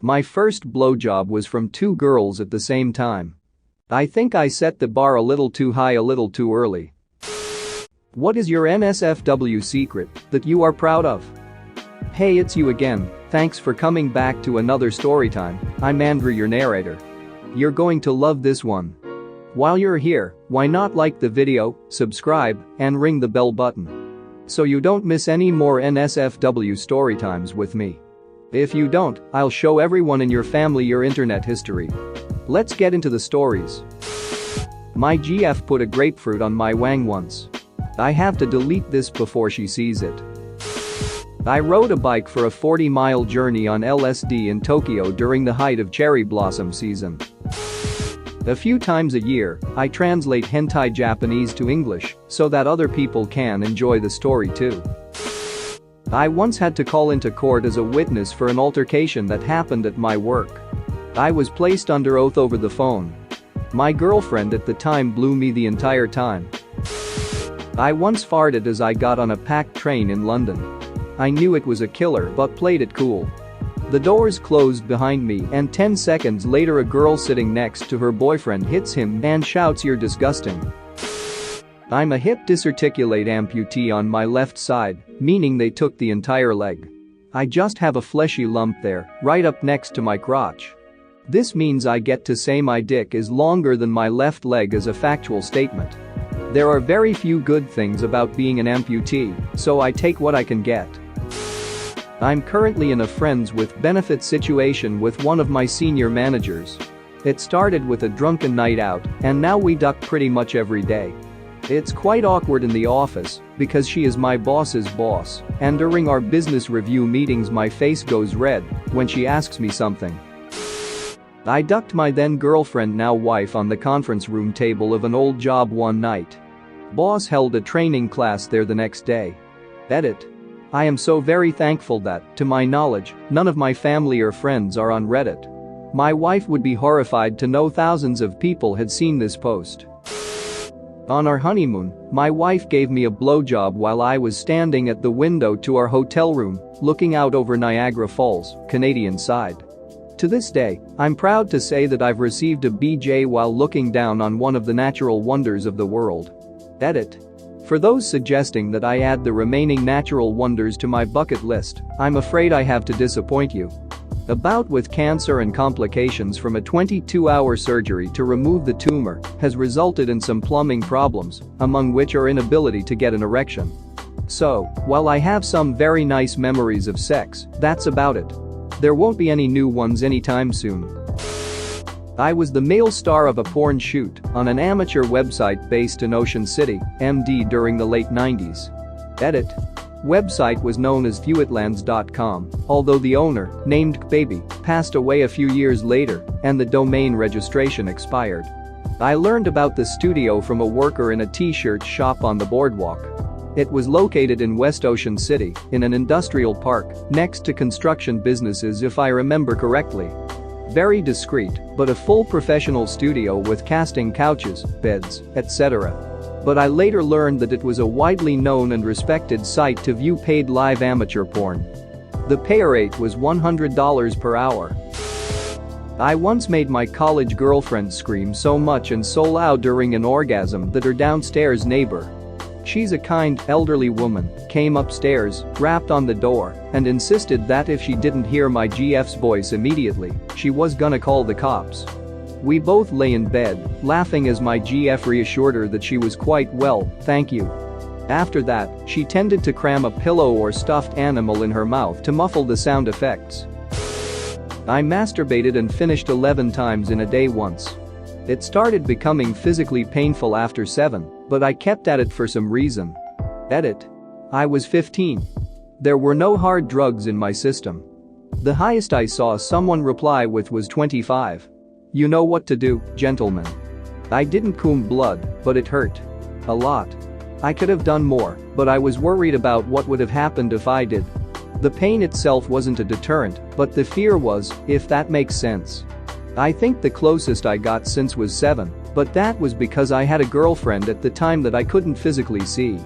My first blowjob was from two girls at the same time. I think I set the bar a little too high a little too early. What is your NSFW secret that you are proud of? Hey, it's you again. Thanks for coming back to another storytime. I'm Andrew, your narrator. You're going to love this one. While you're here, why not like the video, subscribe, and ring the bell button so you don't miss any more NSFW storytimes with me. If you don't, I'll show everyone in your family your internet history. Let's get into the stories. My GF put a grapefruit on my wang once. I have to delete this before she sees it. I rode a bike for a 40-mile journey on LSD in Tokyo during the height of cherry blossom season. A few times a year, I translate hentai Japanese to English so that other people can enjoy the story too. I once had to call into court as a witness for an altercation that happened at my work. I was placed under oath over the phone. My girlfriend at the time blew me the entire time. I once farted as I got on a packed train in London. I knew it was a killer but played it cool. The doors closed behind me and 10 seconds later a girl sitting next to her boyfriend hits him and shouts, "You're disgusting." I'm a hip disarticulate amputee on my left side, meaning they took the entire leg. I just have a fleshy lump there, right up next to my crotch. This means I get to say my dick is longer than my left leg as a factual statement. There are very few good things about being an amputee, so I take what I can get. I'm currently in a friends with benefits situation with one of my senior managers. It started with a drunken night out, and now we duck pretty much every day. It's quite awkward in the office because she is my boss's boss, and during our business review meetings my face goes red when she asks me something. I ducked my then girlfriend, now wife, on the conference room table of an old job one night. Boss held a training class there the next day. Edit. I am so very thankful that, to my knowledge, none of my family or friends are on Reddit. My wife would be horrified to know thousands of people had seen this post. On our honeymoon, my wife gave me a blowjob while I was standing at the window to our hotel room, looking out over Niagara Falls, Canadian side. To this day, I'm proud to say that I've received a BJ while looking down on one of the natural wonders of the world. Edit. For those suggesting that I add the remaining natural wonders to my bucket list, I'm afraid I have to disappoint you. A bout with cancer and complications from a 22-hour surgery to remove the tumor has resulted in some plumbing problems, among which are inability to get an erection. So, while I have some very nice memories of sex, that's about it. There won't be any new ones anytime soon. I was the male star of a porn shoot on an amateur website based in Ocean City, MD, during the late 90s. Edit. Website was known as fewitlands.com, although the owner, named Baby, passed away a few years later and the domain registration expired. I learned about the studio from a worker in a t-shirt shop on the boardwalk. It was located in West Ocean City, in an industrial park, next to construction businesses if I remember correctly. Very discreet, but a full professional studio with casting couches, beds, etc. But I later learned that it was a widely known and respected site to view paid live amateur porn. The pay rate was $100 per hour. I once made my college girlfriend scream so much and so loud during an orgasm that her downstairs neighbor, she's a kind, elderly woman, came upstairs, rapped on the door, and insisted that if she didn't hear my GF's voice immediately, she was gonna call the cops. We both lay in bed, laughing as my GF reassured her that she was quite well, thank you. After that, she tended to cram a pillow or stuffed animal in her mouth to muffle the sound effects. I masturbated and finished 11 times in a day once. It started becoming physically painful after 7, but I kept at it for some reason. Edit. I was 15. There were no hard drugs in my system. The highest I saw someone reply with was 25. You know what to do, gentlemen. I didn't cum blood, but it hurt. A lot. I could have done more, but I was worried about what would have happened if I did. The pain itself wasn't a deterrent, but the fear was, if that makes sense. I think the closest I got since was 7, but that was because I had a girlfriend at the time that I couldn't physically see.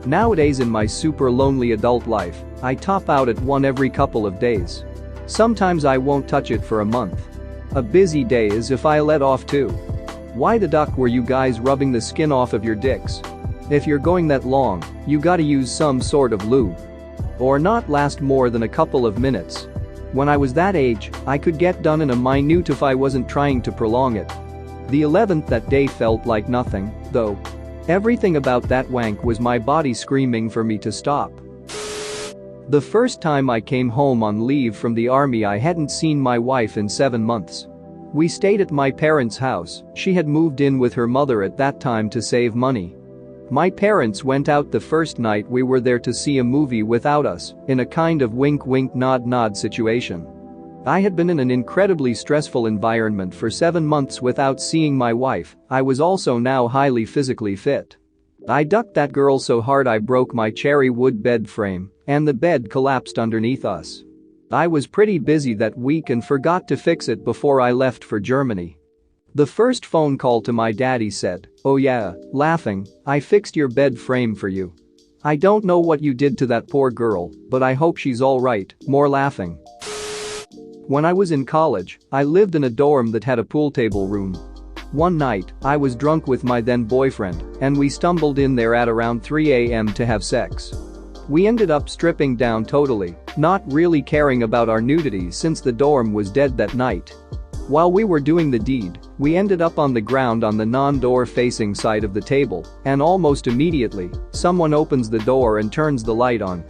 Nowadays in my super lonely adult life, I top out at 1 every couple of days. Sometimes I won't touch it for a month. A busy day is if I let off too. Why the duck were you guys rubbing the skin off of your dicks? If you're going that long, you gotta use some sort of lube. Or not last more than a couple of minutes. When I was that age, I could get done in a minute if I wasn't trying to prolong it. The 11th that day felt like nothing, though. Everything about that wank was my body screaming for me to stop. The first time I came home on leave from the army, I hadn't seen my wife in 7 months. We stayed at my parents' house. She had moved in with her mother at that time to save money. My parents went out the first night we were there to see a movie without us, in a kind of wink-wink nod-nod situation. I had been in an incredibly stressful environment for 7 months without seeing my wife. I was also now highly physically fit. I ducked that girl so hard I broke my cherry wood bed frame, and the bed collapsed underneath us. I was pretty busy that week and forgot to fix it before I left for Germany. The first phone call to my daddy said, "Oh yeah," laughing, "I fixed your bed frame for you. I don't know what you did to that poor girl, but I hope she's alright," more laughing. When I was in college, I lived in a dorm that had a pool table room. One night, I was drunk with my then boyfriend, and we stumbled in there at around 3 a.m. to have sex. We ended up stripping down totally, not really caring about our nudity since the dorm was dead that night. While we were doing the deed, we ended up on the ground on the non-door facing side of the table, and almost immediately, someone opens the door and turns the light on.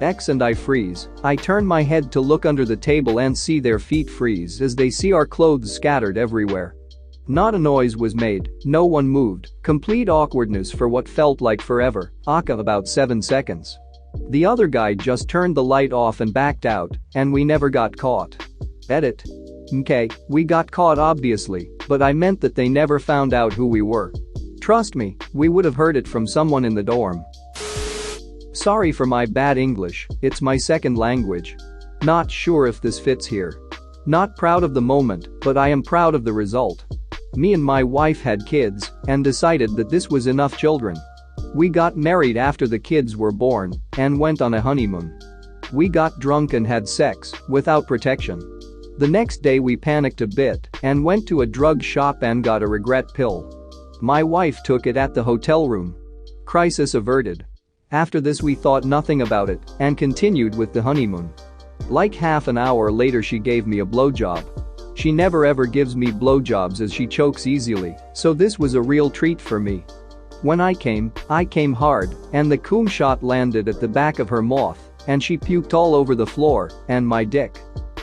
X and I freeze. I turn my head to look under the table and see their feet freeze as they see our clothes scattered everywhere. Not a noise was made, no one moved, complete awkwardness for what felt like forever, about 7 seconds. The other guy just turned the light off and backed out, and we never got caught. Edit. Okay, we got caught obviously, but I meant that they never found out who we were. Trust me, we would have heard it from someone in the dorm. Sorry for my bad English, it's my second language. Not sure if this fits here. Not proud of the moment, but I am proud of the result. Me and my wife had kids and decided that this was enough children. We got married after the kids were born and went on a honeymoon. We got drunk and had sex without protection. The next day we panicked a bit and went to a drug shop and got a regret pill. My wife took it at the hotel room. Crisis averted. After this we thought nothing about it and continued with the honeymoon. Like half an hour later she gave me a blowjob. She never ever gives me blowjobs as she chokes easily, so this was a real treat for me. When I came hard, and the cum shot landed at the back of her mouth, and she puked all over the floor and my dick.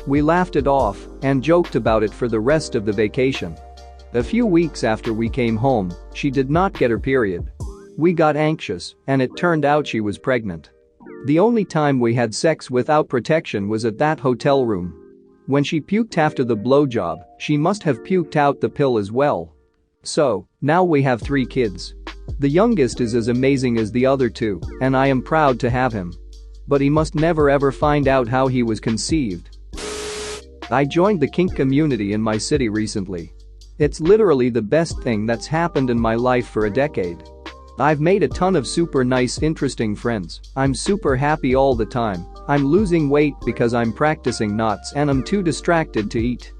We laughed it off and joked about it for the rest of the vacation. A few weeks after we came home, she did not get her period. We got anxious, and it turned out she was pregnant. The only time we had sex without protection was at that hotel room. When she puked after the blowjob, she must have puked out the pill as well. So, now we have 3 kids. The youngest is as amazing as the other 2, and I am proud to have him. But he must never ever find out how he was conceived. I joined the kink community in my city recently. It's literally the best thing that's happened in my life for a decade. I've made a ton of super nice, interesting friends. I'm super happy all the time. I'm losing weight because I'm practicing knots and I'm too distracted to eat.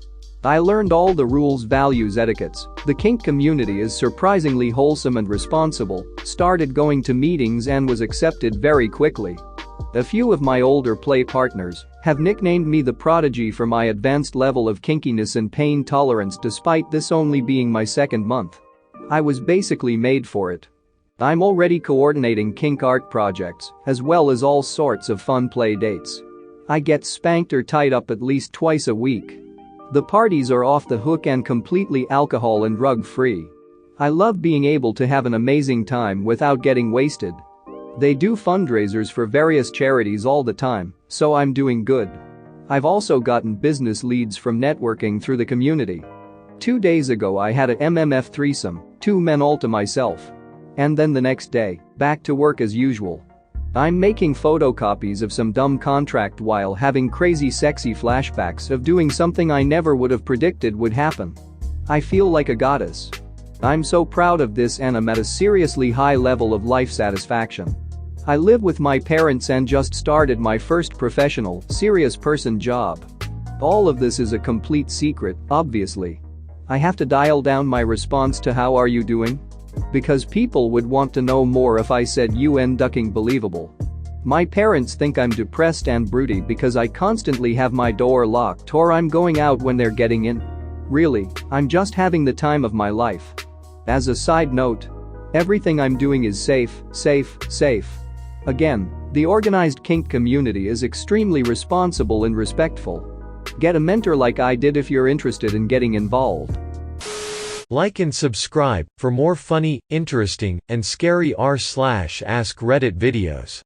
I learned all the rules, values, etiquettes. The kink community is surprisingly wholesome and responsible, started going to meetings and was accepted very quickly. A few of my older play partners have nicknamed me the prodigy for my advanced level of kinkiness and pain tolerance despite this only being my 2nd month. I was basically made for it. I'm already coordinating kink art projects, as well as all sorts of fun play dates. I get spanked or tied up at least twice a week. The parties are off the hook and completely alcohol and drug free. I love being able to have an amazing time without getting wasted. They do fundraisers for various charities all the time, so I'm doing good. I've also gotten business leads from networking through the community. 2 days ago I had a MMF threesome, 2 men all to myself. And then the next day, back to work as usual. I'm making photocopies of some dumb contract while having crazy sexy flashbacks of doing something I never would have predicted would happen. I feel like a goddess. I'm so proud of this and I'm at a seriously high level of life satisfaction. I live with my parents and just started my first professional, serious person job. All of this is a complete secret, obviously. I have to dial down my response to how are you doing? Because people would want to know more if I said UN ducking believable. My parents think I'm depressed and broody because I constantly have my door locked or I'm going out when they're getting in. Really, I'm just having the time of my life. As a side note, everything I'm doing is safe, safe, safe. Again, the organized kink community is extremely responsible and respectful. Get a mentor like I did if you're interested in getting involved. Like and subscribe for more funny, interesting, and scary r/ask Reddit videos.